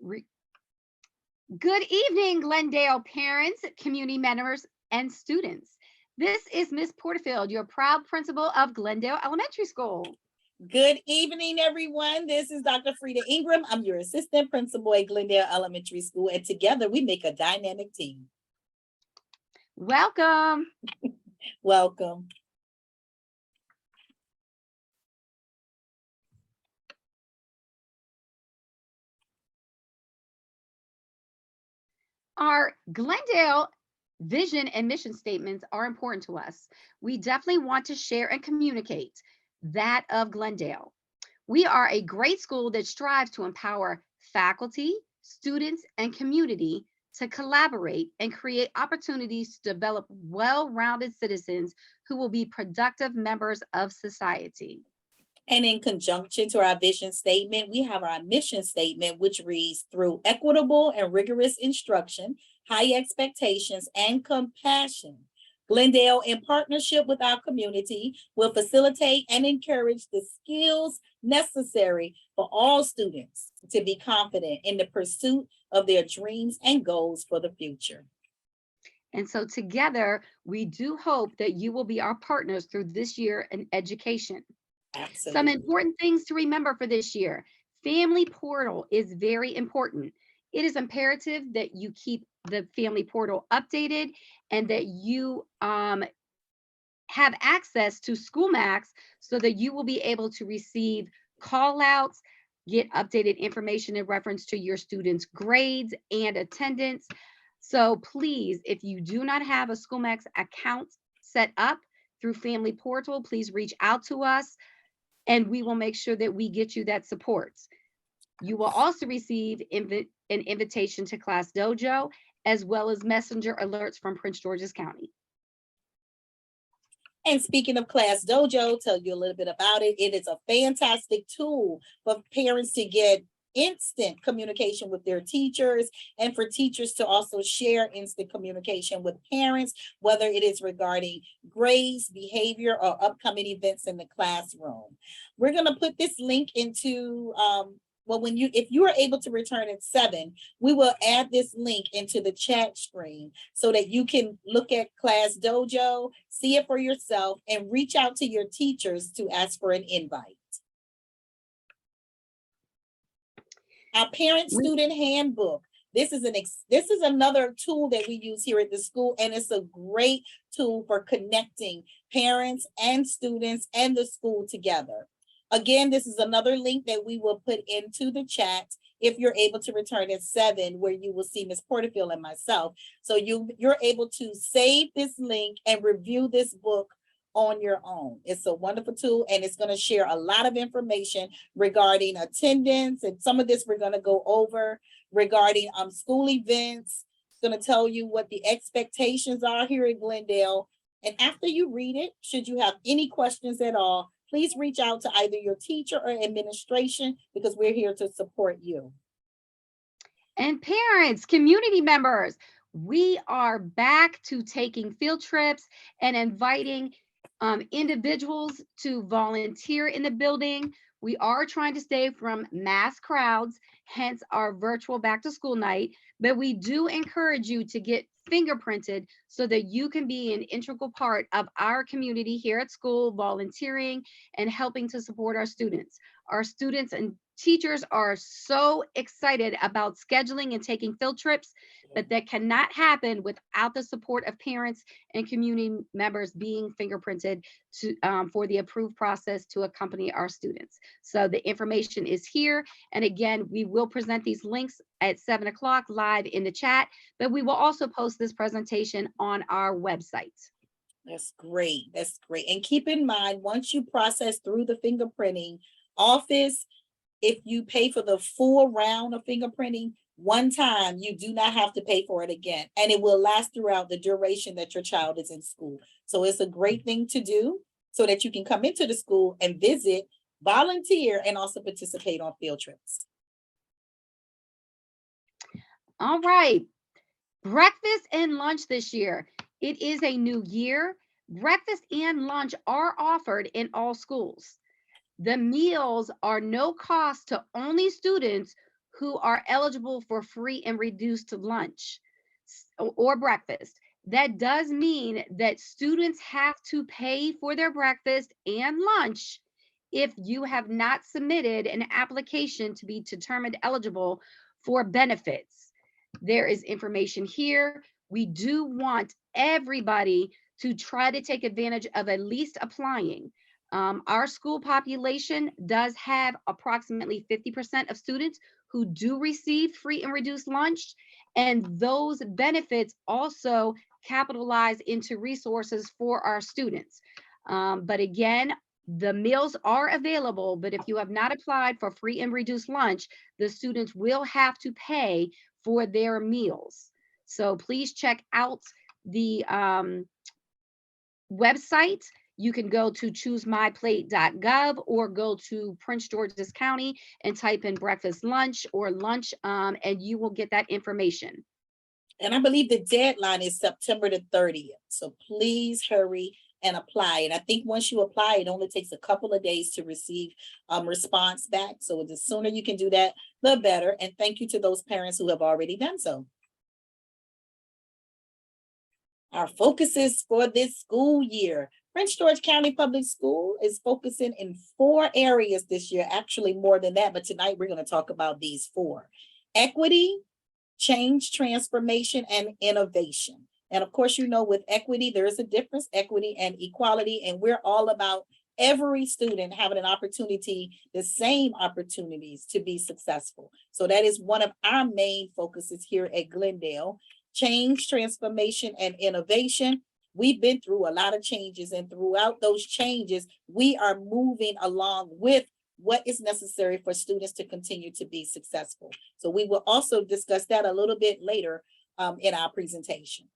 Re- Good evening, Glendale parents, community members, and students. This is Miss Porterfield, your proud principal of Glendale Elementary School. Good evening, everyone. This is Dr. Frida Ingram. I'm your assistant principal at Glendale Elementary School, and together we make a dynamic team. Welcome. Welcome. Our Glendale vision and mission statements are important to us. We definitely want to share and communicate that of Glendale. We are a great school that strives to empower faculty, students, and community to collaborate and create opportunities to develop well-rounded citizens who will be productive members of society. And in conjunction to our vision statement, we have our mission statement, which reads through equitable and rigorous instruction, high expectations, and compassion. Glendale, in partnership with our community, will facilitate and encourage the skills necessary for all students to be confident in the pursuit of their dreams and goals for the future. And so together, we do hope that you will be our partners through this year in education. Absolutely. Some important things to remember for this year. Family portal is very important. It is imperative that you keep the family portal updated and that you have access to SchoolMax so that you will be able to receive call outs, get updated information in reference to your students' grades and attendance. So please, if you do not have a SchoolMax account set up through Family Portal, please reach out to us and we will make sure that we get you that support. You will also receive an invitation to Class Dojo, as well as messenger alerts from Prince George's County. And speaking of Class Dojo, tell you a little bit about it. It is a fantastic tool for parents to get instant communication with their teachers and for teachers to also share instant communication with parents, whether it is regarding grades, behavior, or upcoming events in the classroom. We're going to put this link into if you are able to return at 7, we will add this link into the chat screen so that you can look at Class Dojo, see it for yourself, and reach out to your teachers to ask for an invite. Our parent student handbook. This is another tool that we use here at the school, and it's a great tool for connecting parents and students and the school together. Again, this is another link that we will put into the chat if you're able to return at 7, where you will see Ms. Porterfield and myself. So you're able to save this link and review this book on your own. It's a wonderful tool, and it's going to share a lot of information regarding attendance, and some of this we're going to go over regarding school events. It's going to tell you what the expectations are here at Glendale. And after you read it, should you have any questions at all, please reach out to either your teacher or administration, because we're here to support you. And parents, community members, we are back to taking field trips and inviting individuals to volunteer in the building. We are trying to stay from mass crowds, hence our virtual back to school night, but we do encourage you to get fingerprinted so that you can be an integral part of our community here at school, volunteering and helping to support our students. Our students and teachers are so excited about scheduling and taking field trips, but that cannot happen without the support of parents and community members being fingerprinted for the approved process to accompany our students. So the information is here. And again, we will present these links at 7 o'clock live in the chat, but we will also post this presentation on our website. That's great. That's great. And keep in mind, once you process through the fingerprinting office, if you pay for the full round of fingerprinting one time, you do not have to pay for it again. And it will last throughout the duration that your child is in school. So it's a great thing to do so that you can come into the school and visit, volunteer, and also participate on field trips. All right. Breakfast and lunch this year. It is a new year. Breakfast and lunch are offered in all schools. The meals are no cost to only students who are eligible for free and reduced lunch or breakfast. That does mean that students have to pay for their breakfast and lunch if you have not submitted an application to be determined eligible for benefits. There is information here. We do want everybody to try to take advantage of at least applying. Our school population does have approximately 50% of students who do receive free and reduced lunch, and those benefits also capitalize into resources for our students. But again, the meals are available, but if you have not applied for free and reduced lunch, the students will have to pay for their meals. So please check out the website. You can go to choosemyplate.gov or go to Prince George's County and type in breakfast, lunch, or lunch, and you will get that information. And I believe the deadline is September the 30th. So please hurry and apply. And I think once you apply, it only takes a couple of days to receive response back. So the sooner you can do that, the better. And thank you to those parents who have already done so. Our focuses for this school year. Prince George County Public School is focusing in 4 areas this year, actually more than that, but tonight we're going to talk about these 4. Equity, change, transformation, and innovation. And of course, you know, with equity, there is a difference, equity and equality, and we're all about every student having an opportunity, the same opportunities to be successful. So that is one of our main focuses here at Glendale. Change, transformation, and innovation. We've been through a lot of changes, and throughout those changes, we are moving along with what is necessary for students to continue to be successful. So we will also discuss that a little bit later in our presentation.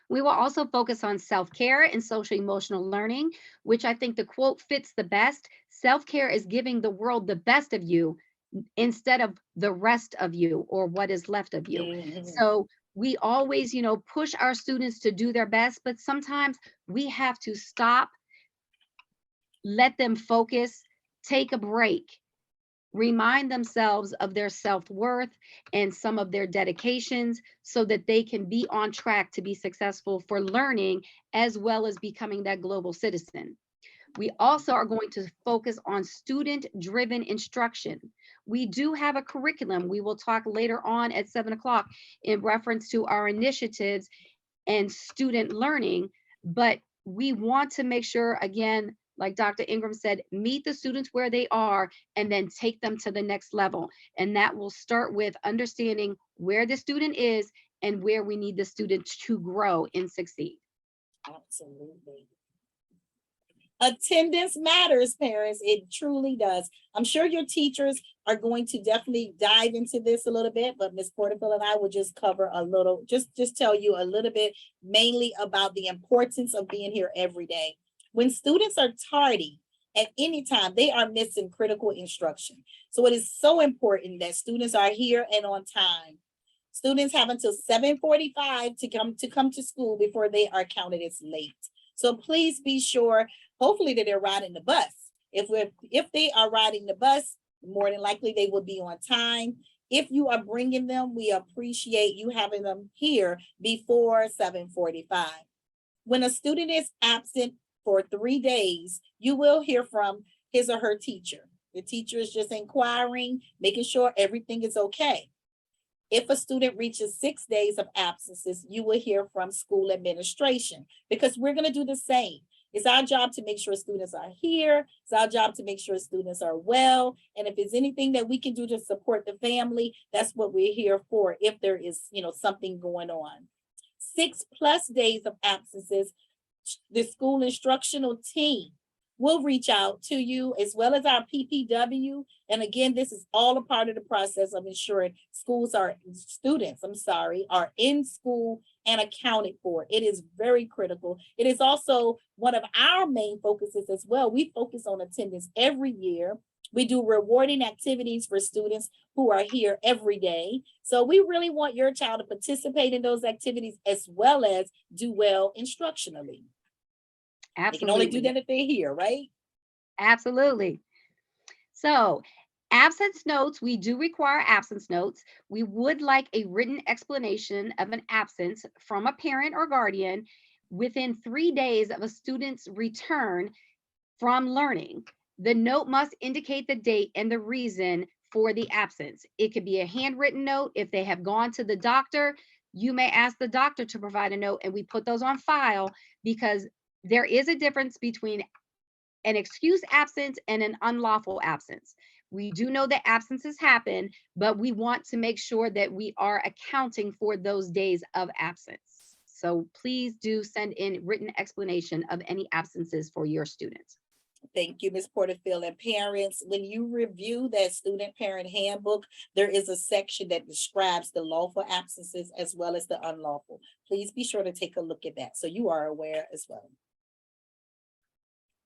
We will also focus on self-care and social emotional learning, which I think the quote fits the best. Self-care is giving the world the best of you instead of the rest of you or what is left of you. Mhm. So we always, push our students to do their best, but sometimes we have to stop, let them focus, take a break, remind themselves of their self-worth and some of their dedications so that they can be on track to be successful for learning as well as becoming that global citizen. We also are going to focus on student-driven instruction. We do have a curriculum. We will talk later on at 7 o'clock in reference to our initiatives and student learning, but we want to make sure, again, like Dr. Ingram said, meet the students where they are and then take them to the next level. And that will start with understanding where the student is and where we need the student to grow and succeed. Absolutely. Attendance matters, parents. It truly does. I'm sure your teachers are going to definitely dive into this a little bit, but Ms. Porterfield and I will just cover a little, just tell you a little bit mainly about the importance of being here every day. When students are tardy at any time, they are missing critical instruction. So it is so important that students are here and on time. Students have until 7:45 to come to school before they are counted as late. So please be sure, hopefully, that they're riding the bus. If they are riding the bus, more than likely they will be on time. If you are bringing them, we appreciate you having them here before 7:45. When a student is absent for 3 days, you will hear from his or her teacher. The teacher is just inquiring, making sure everything is okay. If a student reaches 6 days of absences, you will hear from school administration because we're going to do the same. It's our job to make sure students are here. It's our job to make sure students are well. And if there's anything that we can do to support the family, that's what we're here for. If there is, something going on. 6+ days of absences, the school instructional team will reach out to you as well as our PPW. And again, this is all a part of the process of ensuring students are in school and accounted for. It is very critical. It is also one of our main focuses as well. We focus on attendance every year. We do rewarding activities for students who are here every day. So we really want your child to participate in those activities as well as do well instructionally. Absolutely. They can only do that if they're here, right? Absolutely. So Absence notes, we do require absence notes. We would like a written explanation of an absence from a parent or guardian within 3 days of a student's return from learning. The note must indicate the date and the reason for the absence. It could be a handwritten note. If they have gone to the doctor, you may ask the doctor to provide a note, and we put those on file because there is a difference between an excused absence and an unlawful absence. We do know that absences happen, but we want to make sure that we are accounting for those days of absence. So please do send in written explanation of any absences for your students. Thank you, Ms. Porterfield. And parents, when you review that student parent handbook, there is a section that describes the lawful absences as well as the unlawful. Please be sure to take a look at that so you are aware as well.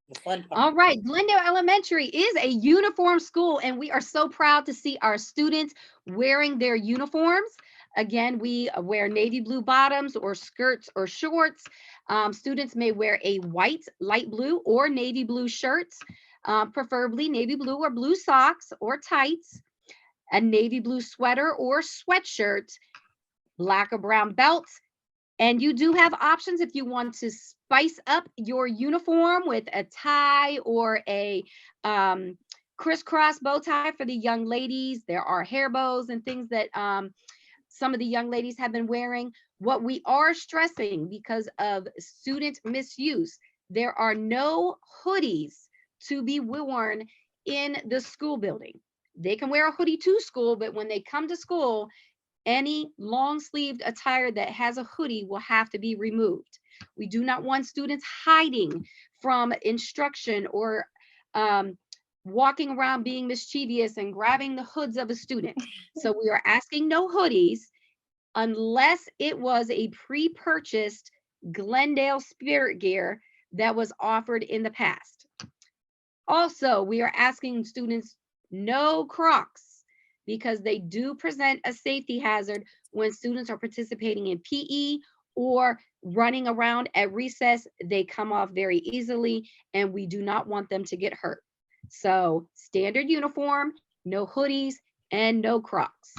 The fun part. All right, Glendale Elementary is a uniform school, and we are so proud to see our students wearing their uniforms. Again, we wear navy blue bottoms or skirts or shorts. Students may wear a white, light blue, or navy blue shirts, preferably navy blue or blue socks or tights, a navy blue sweater or sweatshirt, black or brown belts. And you do have options if you want to spice up your uniform with a tie or a crisscross bow tie for the young ladies. There are hair bows and things that some of the young ladies have been wearing. What we are stressing, because of student misuse, there are no hoodies to be worn in the school building. They can wear a hoodie to school, but when they come to school, any long-sleeved attire that has a hoodie will have to be removed. We do not want students hiding from instruction or walking around being mischievous and grabbing the hoods of a student. So we are asking no hoodies unless it was a pre-purchased Glendale Spirit gear that was offered in the past. Also, we are asking students no Crocs, because they do present a safety hazard when students are participating in PE or running around at recess. They come off very easily, and we do not want them to get hurt. So standard uniform, no hoodies, and no Crocs.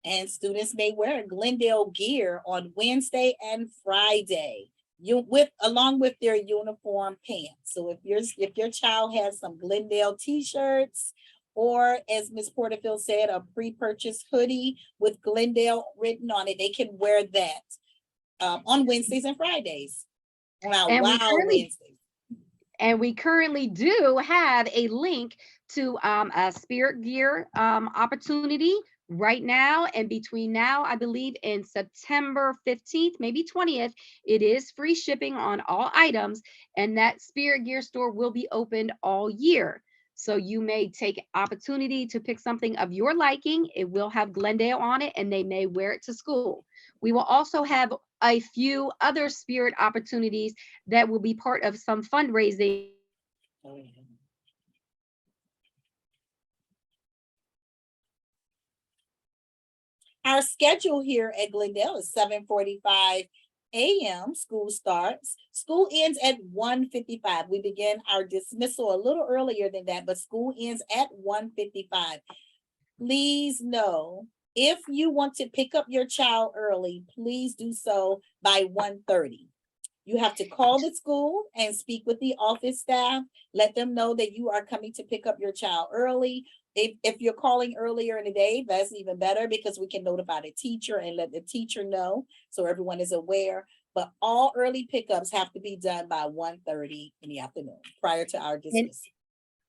And students may wear Glendale gear on Wednesday and Friday. Along with their uniform pants. So if your child has some Glendale t-shirts, or as Ms. Porterfield said, a pre-purchased hoodie with Glendale written on it, they can wear that on Wednesdays and Fridays. Wow, Wednesdays. And we currently do have a link to a Spirit gear opportunity right now, and between now, I believe in September 15th, maybe 20th, it is free shipping on all items, and that Spirit gear store will be opened all year. So you may take opportunity to pick something of your liking. It will have Glendale on it, and they may wear it to school. We will also have a few other Spirit opportunities that will be part of some fundraising. Oh, yeah. Our schedule here at Glendale is 7:45 a.m. School starts. School ends at 1:55. We begin our dismissal a little earlier than that, but school ends at 1:55. Please know, if you want to pick up your child early, please do so by 1:30. You have to call the school and speak with the office staff. Let them know that you are coming to pick up your child early. If you're calling earlier in the day, that's even better, because we can notify the teacher and let the teacher know so everyone is aware. But all early pickups have to be done by 1:30 in the afternoon prior to our dismissal.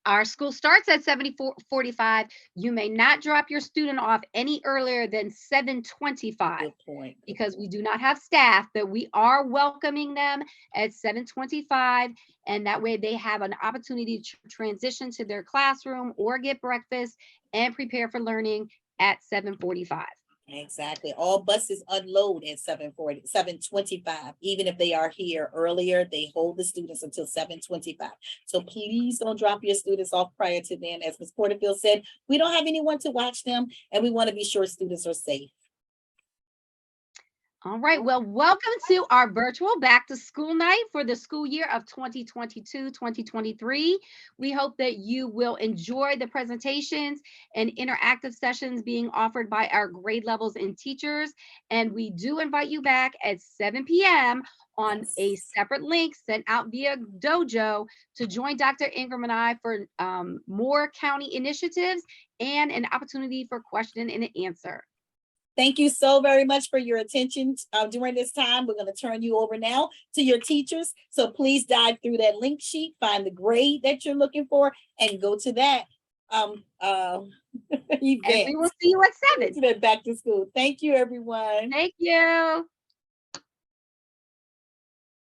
Our school starts at 7:45. You may not drop your student off any earlier than 7:25. Good point. Because we do not have staff, but we are welcoming them at 7:25, and that way they have an opportunity to transition to their classroom or get breakfast and prepare for learning at 7:45. Exactly. All buses unload at 7:25. Even if they are here earlier, they hold the students until 7:25. So please don't drop your students off prior to then. As Ms. Porterfield said, we don't have anyone to watch them, and we want to be sure students are safe. All right. Well, welcome to our virtual back to school night for the school year of 2022-2023. We hope that you will enjoy the presentations and interactive sessions being offered by our grade levels and teachers. And we do invite you back at 7 p.m. on a separate link sent out via Dojo to join Dr. Ingram and I for more county initiatives and an opportunity for question and answer. Thank you so very much for your attention during this time. We're going to turn you over now to your teachers. So please dive through that link sheet, find the grade that you're looking for, and go to that event. And we will see you at 7. Back to school. Thank you, everyone. Thank you.